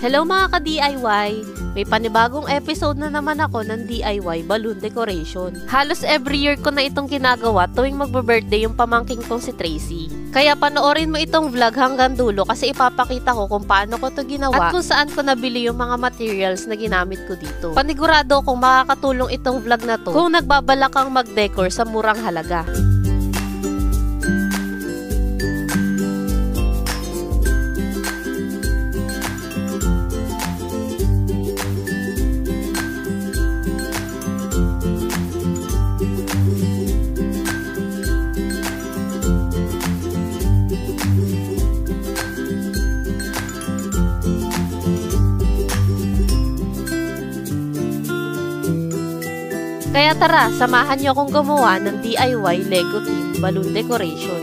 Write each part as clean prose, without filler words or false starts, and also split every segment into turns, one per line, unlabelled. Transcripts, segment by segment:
Hello mga ka-DIY! May panibagong episode na naman ako ng DIY balloon decoration. Halos every year ko na itong ginagawa tuwing magbe-birthday yung pamangking kong si Tracy. Kaya panoorin mo itong vlog hanggang dulo kasi ipapakita ko kung paano ko to ginawa at kung saan ko nabili yung mga materials na ginamit ko dito. Panigurado kung makakatulong itong vlog na to kung nagbabalak kang mag-decor sa murang halaga. Kaya tara, samahan niyo akong gumawa ng DIY Lego Team Balloon Decoration.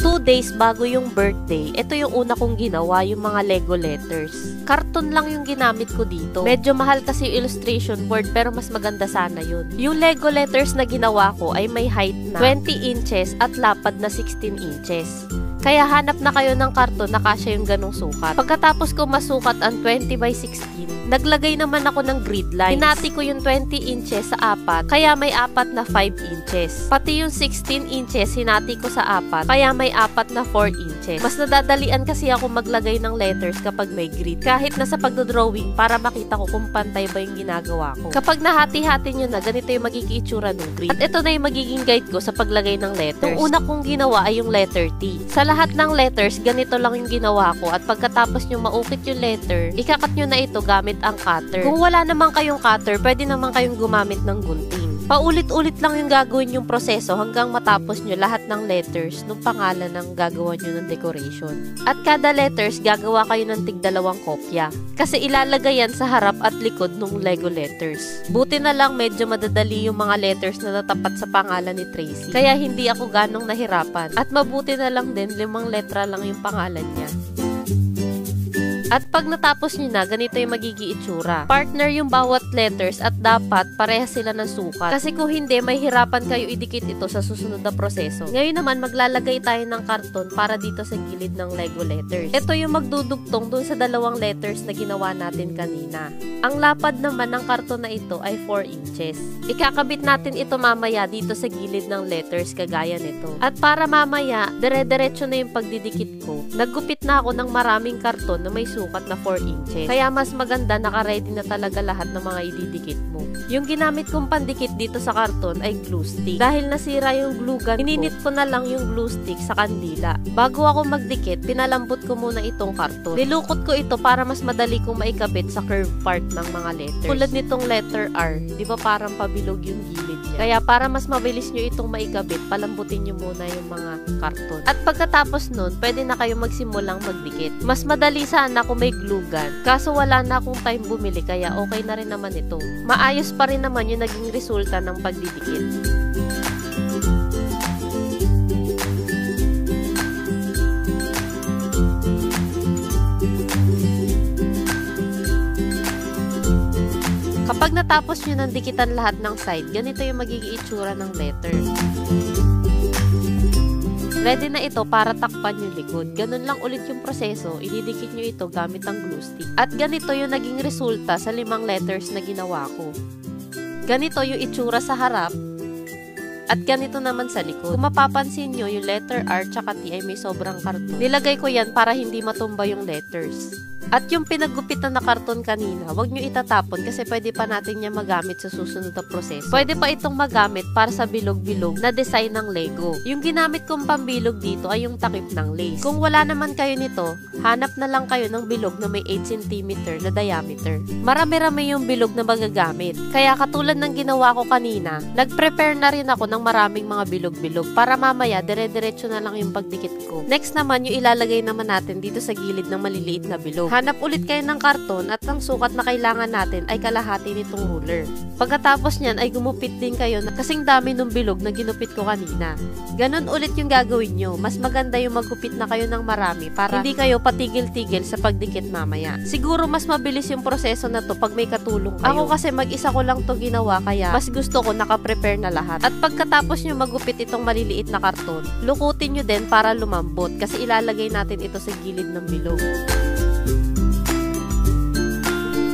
2 days bago yung birthday, ito yung una kong ginawa, yung mga Lego letters. Karton lang yung ginamit ko dito. Medyo mahal kasi yung illustration board pero mas maganda sana yun. Yung Lego letters na ginawa ko ay may height na 20 inches at lapad na 16 inches. Kaya hanap na kayo ng karton na kasya yung ganong sukat. Pagkatapos ko masukat ang 20 by 16, naglagay naman ako ng grid lines. Hinati ko yung 20 inches sa 4, kaya may 4 na 5 inches. Pati yung 16 inches, hinati ko sa 4, kaya may 4 na 4 inches. Mas nadadalian kasi ako maglagay ng letters kapag may grid. Kahit nasa pagdodrawing para makita ko kung pantay ba yung ginagawa ko. Kapag nahati-hati nyo na, ganito yung magiging itsura ng grid. At ito na yung magiging guide ko sa paglagay ng letters. Yung una kong ginawa ay yung letter T. Sa lahat ng letters, ganito lang yung ginawa ko at pagkatapos nyo maukit yung letter, ikakat nyo na ito gamit ang cutter. Kung wala naman kayong cutter, pwede naman kayong gumamit ng gunting. Paulit-ulit lang yung gagawin yung proseso hanggang matapos nyo lahat ng letters nung pangalan ng gagawa nyo ng decoration. At kada letters, gagawa kayo ng tig-2 kopya. Kasi ilalagay yan sa harap at likod ng Lego letters. Buti na lang medyo madadali yung mga letters na natapat sa pangalan ni Tracy. Kaya hindi ako ganong nahirapan. At mabuti na lang din 5 letra lang yung pangalan niya. At pag natapos nyo na, ganito yung magiging itsura. Partner yung bawat letters at dapat parehas sila ng sukat. Kasi kung hindi, may hirapan kayo idikit ito sa susunod na proseso. Ngayon naman, maglalagay tayo ng karton para dito sa gilid ng Lego letters. Ito yung magdudugtong dun sa 2 letters na ginawa natin kanina. Ang lapad naman ng karton na ito ay 4 inches. Ikakabit natin ito mamaya dito sa gilid ng letters kagaya nito. At para mamaya, dire-diretso na yung pagdidikit ko. Naggupit na ako ng maraming karton na may sukat na 4 inches. Kaya mas maganda naka-ready na talaga lahat ng mga ididikit mo. Yung ginamit kong pandikit dito sa karton ay glue stick. Dahil nasira yung glue gun ko, ininit ko na lang yung glue stick sa kandila. Bago ako magdikit, pinalambot ko muna itong karton. Nilukot ko ito para mas madali kong maikabit sa curved part ng mga letters. Tulad nitong letter R, di ba parang pabilog yung gilid niya? Kaya para mas mabilis nyo itong maikabit, palambutin nyo muna yung mga karton. At pagkatapos nun, pwede na kayo magsimulang magdikit. Mas madali sana kung may glue gun. Kaso wala na akong time bumili kaya okay na rin naman ito. Maayos pa rin naman yung naging resulta ng pagdidikit. Kapag natapos nyo ng dikitan lahat ng side, ganito yung magiging itsura ng letter. Ready na ito para takpan yung likod. Ganun lang ulit yung proseso, ididikit nyo ito gamit ang glue stick. At ganito yung naging resulta sa 5 letters na ginawa ko. Ganito yung itsura sa harap. At ganito naman sa likod. Kung mapapansin nyo, yung letter R tsaka T ay may sobrang karton. Nilagay ko yan para hindi matumba yung letters. At yung pinaggupitan na karton kanina, wag nyo itatapon kasi pwede pa natin niya magamit sa susunod na proseso. Pwede pa itong magamit para sa bilog-bilog na design ng Lego. Yung ginamit kong pambilog dito ay yung takip ng lace. Kung wala naman kayo nito, hanap na lang kayo ng bilog na may 8 cm na diameter. Marami-rami yung bilog na magagamit. Kaya katulad ng ginawa ko kanina, nag-prepare na rin ako ng maraming mga bilog-bilog para mamaya dire-diretso na lang yung pagdikit ko. Next naman, yung ilalagay naman natin dito sa gilid ng maliliit na bilog. Hanap ulit kayo ng karton at ang sukat na kailangan natin ay kalahati nitong ruler. Pagkatapos niyan ay gumupit din kayo na kasing dami ng bilog na ginupit ko kanina. Ganon ulit yung gagawin nyo. Mas maganda yung maggupit na kayo ng marami para hindi kayo patigil-tigil sa pagdikit mamaya. Siguro mas mabilis yung proseso na to pag may katulong kayo. Ako kasi mag-isa ko lang to ginawa kaya mas gusto ko naka-prepare na lahat. At pagkatapos nyo magupit itong maliliit na karton, lukutin nyo din para lumambot kasi ilalagay natin ito sa gilid ng bilog.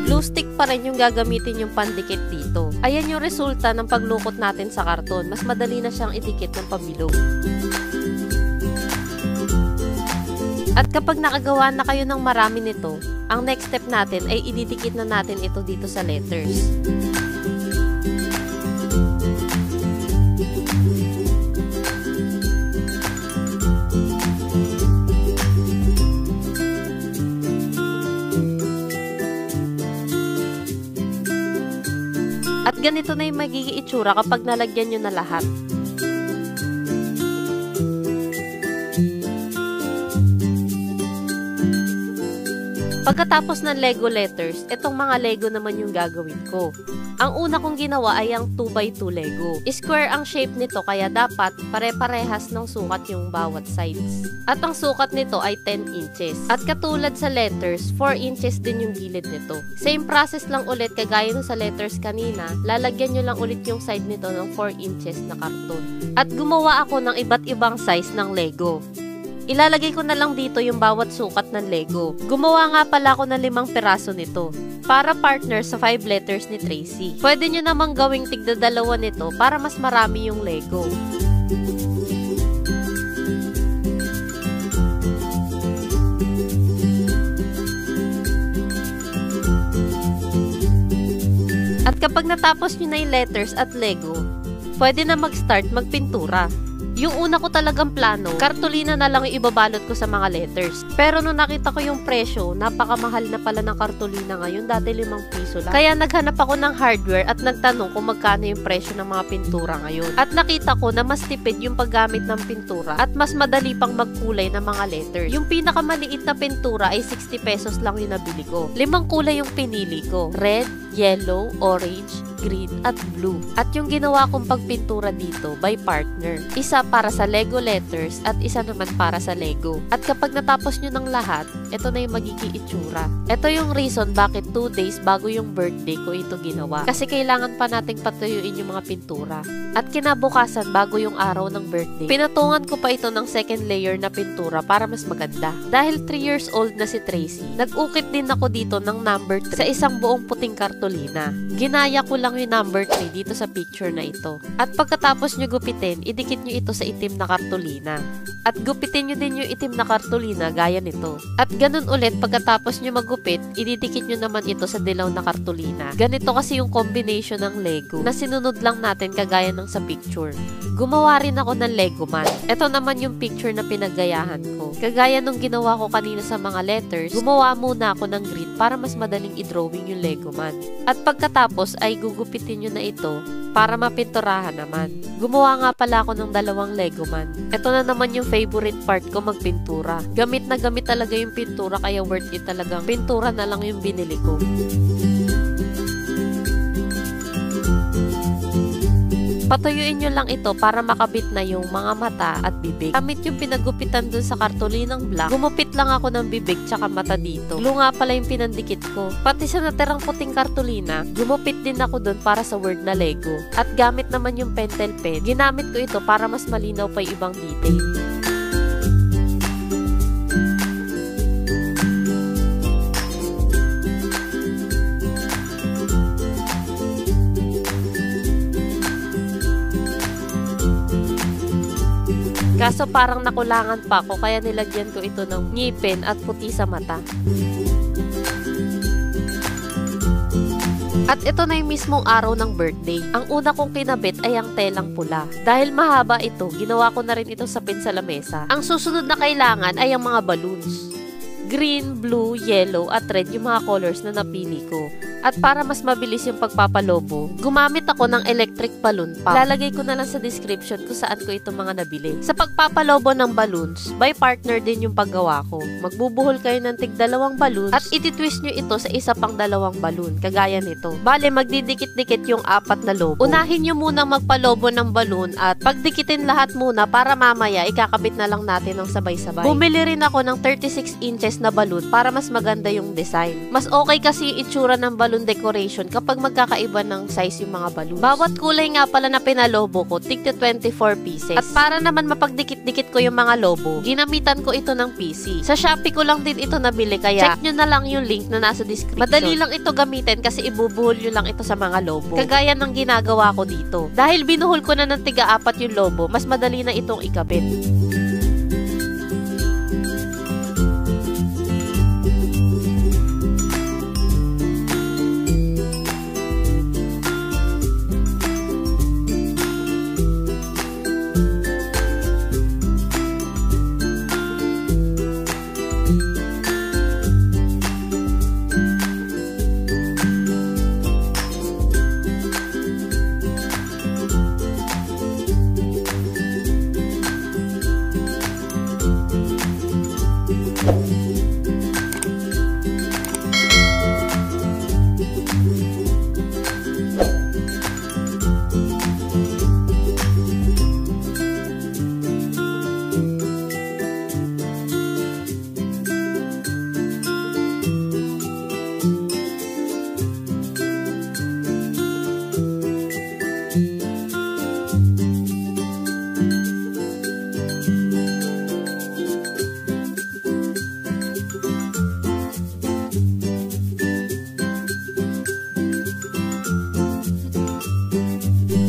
Glue stick pa rin yung gagamitin yung pandikit dito. Ayan yung resulta ng paglukot natin sa karton. Mas madali na siyang idikit ng pabilog. At kapag nakagawa na kayo ng marami nito, ang next step natin ay ididikit na natin ito dito sa letters. At ganito na yung magiging itsura kapag nalagyan nyo na lahat. Pagkatapos ng Lego letters, itong mga Lego naman yung gagawin ko. Ang una kong ginawa ay ang 2x2 Lego. Square ang shape nito kaya dapat pare-parehas ng sukat yung bawat sides. At ang sukat nito ay 10 inches. At katulad sa letters, 4 inches din yung gilid nito. Same process lang ulit kagaya nung sa letters kanina, lalagyan nyo lang ulit yung side nito ng 4 inches na karton. At gumawa ako ng iba't ibang size ng Lego. Ilalagay ko na lang dito yung bawat sukat ng Lego. Gumawa nga pala ako ng 5 piraso nito. Para partner sa 5 letters ni Tracy. Pwede nyo namang gawing tigda-dalawa nito para mas marami yung Lego. At kapag natapos nyo na yung letters at Lego, pwede na mag-start magpintura. Yung una ko talagang plano, kartolina na lang yung ibabalot ko sa mga letters. Pero nung nakita ko yung presyo, napakamahal na pala ng kartolina ngayon, dati 5 piso lang. Kaya naghanap ako ng hardware at nagtanong kung magkano yung presyo ng mga pintura ngayon. At nakita ko na mas tipid yung paggamit ng pintura at mas madali pang magkulay ng mga letters. Yung pinakamaliit na pintura ay 60 pesos lang yung nabili ko. 5 kulay yung pinili ko. Red, yellow, orange, green, at blue. At yung ginawa kong pagpintura dito by partner. Isa para sa Lego letters at isa naman para sa Lego. At kapag natapos nyo ng lahat, ito na yung magiging itsura. Ito yung reason bakit 2 days bago yung birthday ko ito ginawa. Kasi kailangan pa nating patuyuin yung mga pintura. At kinabukasan bago yung araw ng birthday, pinatungan ko pa ito ng second layer na pintura para mas maganda. Dahil 3 years old na si Tracy, nag-ukit din ako dito ng number 3 sa isang buong puting kartolina. Ginaya ko lang yung number 3 dito sa picture na ito. At pagkatapos nyo gupitin, idikit nyo ito sa itim na kartolina. At gupitin nyo din yung itim na kartolina gaya nito. At ganun ulit pagkatapos nyo magupit, ididikit nyo naman ito sa dilaw na kartolina. Ganito kasi yung combination ng Lego na sinunod lang natin kagaya ng sa picture. Gumawa rin ako ng Lego man. Ito naman yung picture na pinagayahan ko. Kagaya nung ginawa ko kanina sa mga letters, gumawa muna ako ng grid para mas madaling i-drawing yung Lego man. At pagkatapos ay gugupitin nyo na ito para mapinturahan naman. Gumawa nga pala ako ng 2 Lego man. Ito na naman yung favorite part ko, magpintura. Gamit na gamit talaga yung pintura kaya worth it talagang pintura na lang yung binili ko. Patuyuin nyo lang ito para makabit na yung mga mata at bibig. Gamit yung pinagupitan dun sa kartolinang black, gumupit lang ako ng bibig tsaka mata dito. Glue nga pala yung pinandikit ko. Pati sa natirang puting kartolina, gumupit din ako dun para sa word na Lego. At gamit naman yung pentel pen, ginamit ko ito para mas malinaw pa yung ibang detail. Kaso parang nakulangan pa ako kaya nilagyan ko ito ng ngipin at puti sa mata. At ito na yung mismong araw ng birthday. Ang una kong kinabit ay ang telang pula. Dahil mahaba ito, ginawa ko na rin ito sa pin sa lamesa. Ang susunod na kailangan ay ang mga balloons. Green, blue, yellow, at red yung mga colors na napili ko. At para mas mabilis yung pagpapalobo, gumamit ako ng electric balloon pump. Lalagay ko na lang sa description kung saan ko ito mga nabili. Sa pagpapalobo ng balloons, by partner din yung paggawa ko. Magbubuhol kayo ng tig 2 balloons at ititwist nyo ito sa isa pang 2 balloon, kagaya nito. Bale, magdidikit-dikit yung 4 na lobo. Unahin nyo muna magpalobo ng balloon at pagdikitin lahat muna para mamaya ikakabit na lang natin ng sabay-sabay. Bumili rin ako ng 36 inches na balloon para mas maganda yung design. Mas okay kasi yung itsura ng balloon decoration kapag magkakaiba ng size yung mga balloons. Bawat kulay nga pala na pinalobo ko, tigto 24 pieces. At para naman mapagdikit-dikit ko yung mga lobo, ginamitan ko ito ng PC. Sa Shopee ko lang din ito nabili, kaya check nyo na lang yung link na nasa description. Madali lang ito gamitin kasi ibubuhol nyo lang ito sa mga lobo. Kagaya ng ginagawa ko dito. Dahil binuhol ko na ng tiga-4 yung lobo, mas madali na itong ikabit.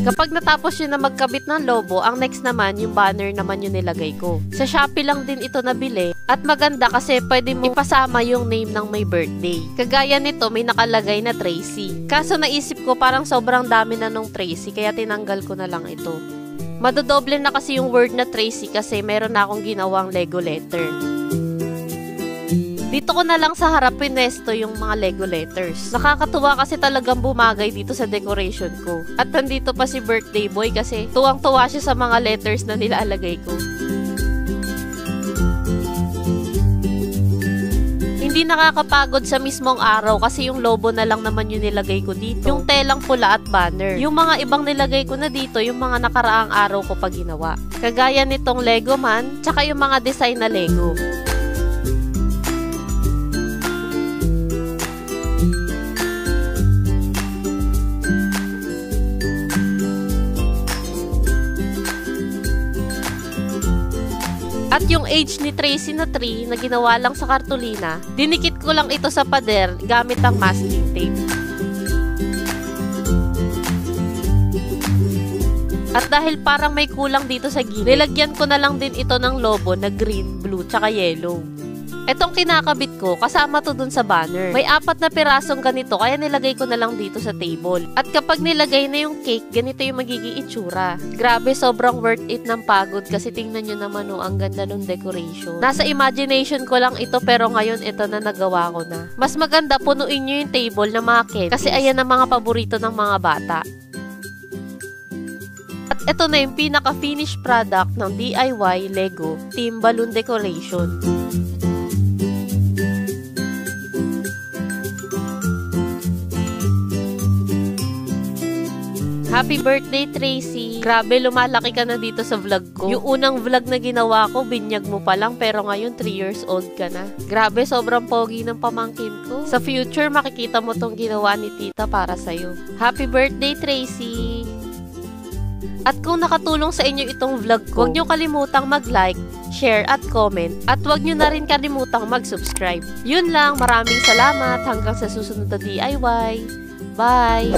Kapag natapos yun na magkabit ng lobo, ang next naman, yung banner naman yung nilagay ko. Sa Shopee lang din ito nabili. At maganda kasi pwede mo ipasama yung name ng may birthday. Kagaya nito, may nakalagay na Tracy. Kaso naisip ko parang sobrang dami na nung Tracy, kaya tinanggal ko na lang ito. Madodoble na kasi yung word na Tracy kasi meron na akong ginawang Lego letter. Dito ko na lang sa harap pinesto yung mga Lego letters. Nakakatuwa kasi talagang bumagay dito sa decoration ko. At nandito pa si birthday boy kasi tuwang-tuwa siya sa mga letters na nilalagay ko. Hindi nakakapagod sa mismong araw kasi yung lobo na lang naman yung nilagay ko dito. Yung telang pula at banner. Yung mga ibang nilagay ko na dito, yung mga nakaraang araw ko pa ginawa. Kagaya nitong Lego Man, tsaka yung mga design na Lego. At yung age ni Tracy na 3 na ginawa lang sa kartolina, dinikit ko lang ito sa pader gamit ang masking tape. At dahil parang may kulang dito sa gilid, nilagyan ko na lang din ito ng lobo na green, blue, tsaka yellow. Etong kinakabit ko, kasama to dun sa banner. May 4 na pirasong ganito, kaya nilagay ko na lang dito sa table. At kapag nilagay na yung cake, ganito yung magiging itsura. Grabe, sobrang worth it ng pagod kasi tingnan nyo naman ang ganda ng decoration. Nasa imagination ko lang ito pero ngayon ito na nagawa ko na. Mas maganda, punuin nyo yung table na mga candies kasi ayan ang mga paborito ng mga bata. At ito na yung pinaka-finished product ng DIY Lego Team Balloon Decoration. Happy birthday, Tracy! Grabe, lumalaki ka na dito sa vlog ko. Yung unang vlog na ginawa ko, binyag mo pa lang, pero ngayon 3 years old ka na. Grabe, sobrang pogi ng pamangkin ko. Sa future, makikita mo tong ginawa ni tita para sa'yo. Happy birthday, Tracy! At kung nakatulong sa inyo itong vlog ko, huwag nyo kalimutang mag-like, share at comment. At huwag nyo na rin kalimutang mag-subscribe. Yun lang, maraming salamat. Hanggang sa susunod na DIY. Bye!